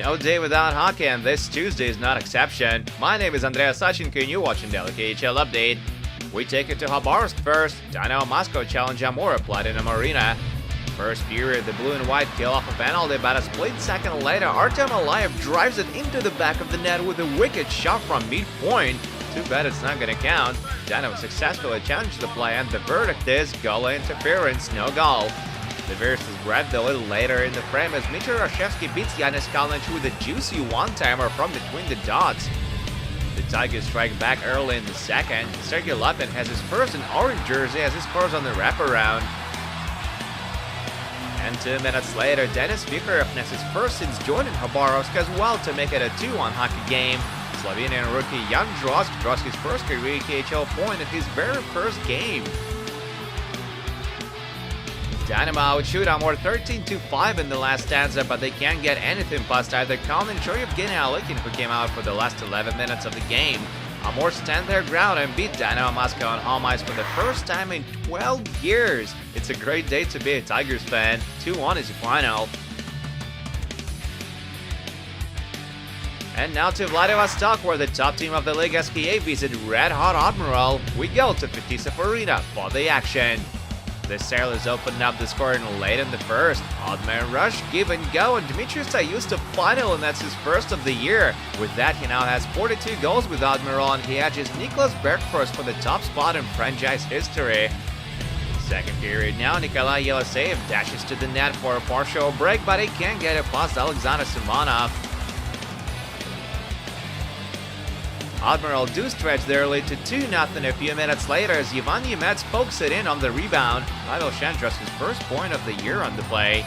No day without hockey, and this Tuesday is not exception. My name is Andrea Sachenko and you're watching Daily KHL Update. We take it to Khabarovsk first. Dynamo Moscow challenge Amur at Platinum Arena. First period, the blue and white kill off a penalty, but a split second later, Artem Alayev drives it into the back of the net with a wicked shot from midpoint. Too bad it's not gonna count. Dynamo successfully challenged the play, and the verdict is goal interference, no goal. The Bears is grabbed a little later in the frame as Mitchell Rashevsky beats Yanis Kalinic with a juicy one-timer from between the dots. The Tigers strike back early in the second. Sergei Lapin has his first in orange jersey as he scores on the wraparound. And 2 minutes later, Denis Vikharov has his first since joining Khabarovsk as well to make it a 2-1 hockey game. Slovenian rookie Jan Drosk draws his first career KHL point in his very first game. Dynamo outshoot Amur 13-5 in the last stanza, but they can't get anything past either Kalinic or Evgeny Alekin, who came out for the last 11 minutes of the game. Amur stand their ground and beat Dynamo Moscow on home ice for the first time in 12 years. It's a great day to be a Tigers fan. 2-1 is the final. And now to Vladivostok, where the top team of the league SKA visit red-hot Admiral. We go to Fetisov Arena for the action. The Sailors opened up the scoring late in the first. Odd-man rush, give and go, and Dmitry Sayusta final, and that's his first of the year. With that, he now has 42 goals with Admiral, and he edges Niklas Bergfors for the top spot in franchise history. Second period now, Nikolai Yeleseyev dashes to the net for a partial break, but he can't get it past Alexander Simonov. Admiral do stretch their lead to 2-0 a few minutes later as Ivan Yemets pokes it in on the rebound. Pavel Shandros his first point of the year on the play.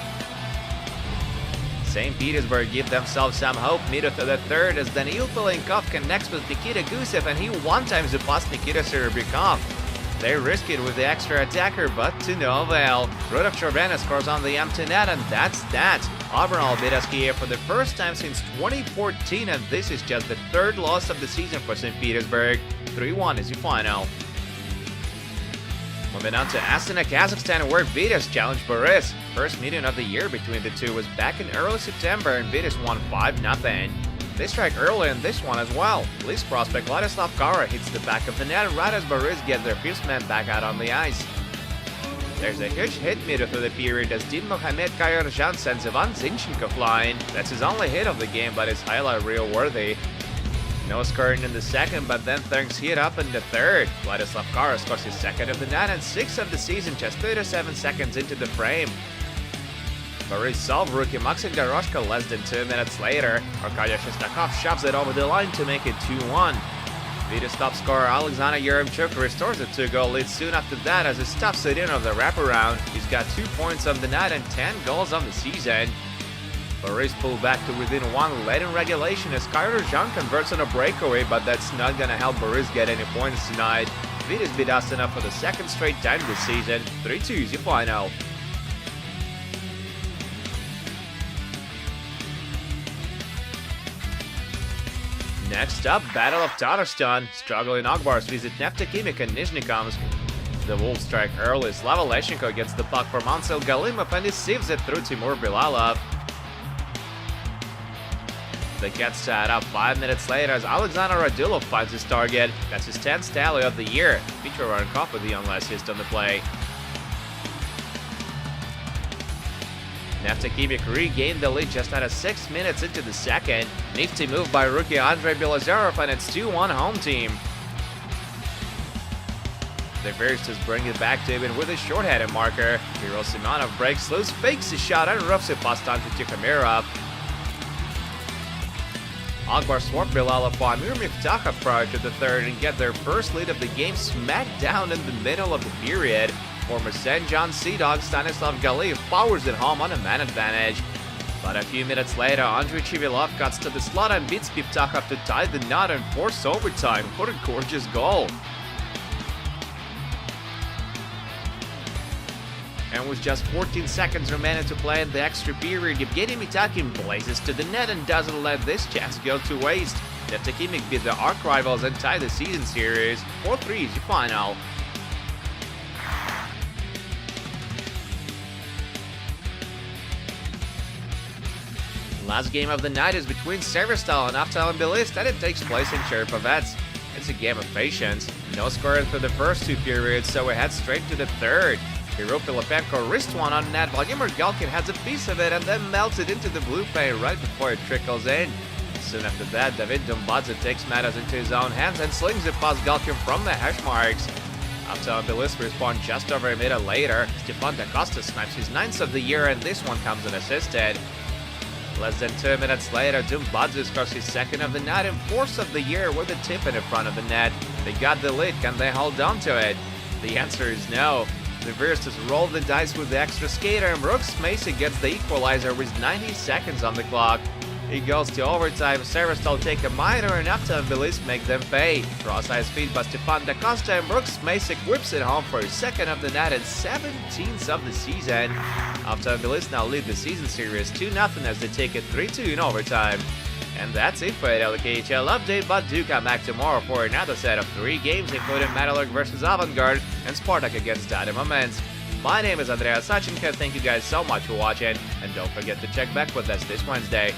St. Petersburg give themselves some hope midway through the third as Daniil Pelenkov connects with Nikita Gusev and he one-times it past Nikita Serebryakov. They risk it with the extra attacker, but to no avail. Rudolf Chorvena scores on the empty net, and that's that. Admiral beat SKA for the first time since 2014, and this is just the third loss of the season for St. Petersburg. 3-1 is the final. Moving on to Astana, Kazakhstan, where Vitas challenged Boris. First meeting of the year between the two was back in early September, and Vitas won 5-0. They strike early in this one as well. Leafs prospect Vladislav Kara hits the back of the net right as Boris gets their fifth man back out on the ice. There's a huge hit midway through the period as Din Mohamed Kayarjan sends Ivan Zinchenko flying. That's his only hit of the game, but his highlight reel worthy. No scoring in the second, but then things heat up in the third. Vladislav Kara scores his second of the night and sixth of the season just 37 seconds into the frame. Boris solved rookie Maxim Doroshka less than 2 minutes later. Arkady Shestakov shoves it over the line to make it 2-1. Vitas top scorer Alexander Yaremchuk restores a 2-goal lead soon after that as he stuffs it in on the wraparound. He's got 2 points on the night and 10 goals on the season. Boris pulled back to within 1 late in regulation as Kyler Jean converts on a breakaway, but that's not gonna help Boris get any points tonight. Vitas beat Astana for the second straight time this season. 3-2 is the final. Next up, Battle of Tatarstan. Struggling Akbars visit Neftekimik and Nizhnekamsk. The Wolves strike early. Slava Leshchenko gets the puck from Ansel Galimov and he sieves it through Timur Bilalov. The Cats tied up 5 minutes later as Alexander Radulov finds his target. That's his 10th tally of the year. Petro Rankov with the only assist on the play. Neftekimik regained the lead just out of 6 minutes into the second. Nifty move by rookie Andrei Belozerov and it's 2-1 home team. The Verstas bring it back to even with a short-handed marker. Kirill Simonov breaks loose, fakes his shot and roughs it past Ante Tikhamirov. Akbar swap Bilalov for Amir Miftakov prior to the third and get their first lead of the game smack down in the middle of the period. Former St. John Sea Dog Stanislav Galiyev powers it home on a man advantage. But a few minutes later, Andrei Chivilov cuts to the slot and beats Pivtakov to tie the knot and force overtime. What a gorgeous goal. And with just 14 seconds remaining to play in the extra period, Evgeny Mitakin blazes to the net and doesn't let this chance go to waste. Neftekimik beat the arch rivals and tie the season series. 4-3 is the final. Last game of the night is between Severstal and Aftal and Bilist, and it takes place in Cherpovets. It's a game of patience. No score through the first 2 periods, so we head straight to the third. Hero Filipenko wrist one on net. Vladimir Galkin has a piece of it and then melts it into the blue paint right before it trickles in. Soon after that, David Dumbadze takes matters into his own hands and slings it past Galkin from the hash marks. Aftal and Bilist respond just over a minute later. Stefan Da Costa snipes his 9th of the year, and this one comes unassisted. Less than 2 minutes later, Dumbadze scores his 2nd of the night and 4th of the year with a tip in the front of the net. They got the lead, can they hold on to it? The answer is no. The Virstas roll the dice with the extra skater, and Brooks Macy gets the equalizer with 90 seconds on the clock. It goes to overtime. Severstal take a minor, and Aftal and Bilist make them pay. Cross-ice feed by Stefan Da Costa, and Brooks Macy whips it home for his 2nd of the night and 17th of the season. Aftal and Bilist now lead the season series 2-0 as they take it 3-2 in overtime. And that's it for the KHL update, but do come back tomorrow for another set of 3 games, including Metalurg versus Avangard and Spartak against Dynamo Minsk. My name is Andreas Sachenko. Thank you guys so much for watching, and don't forget to check back with us this Wednesday.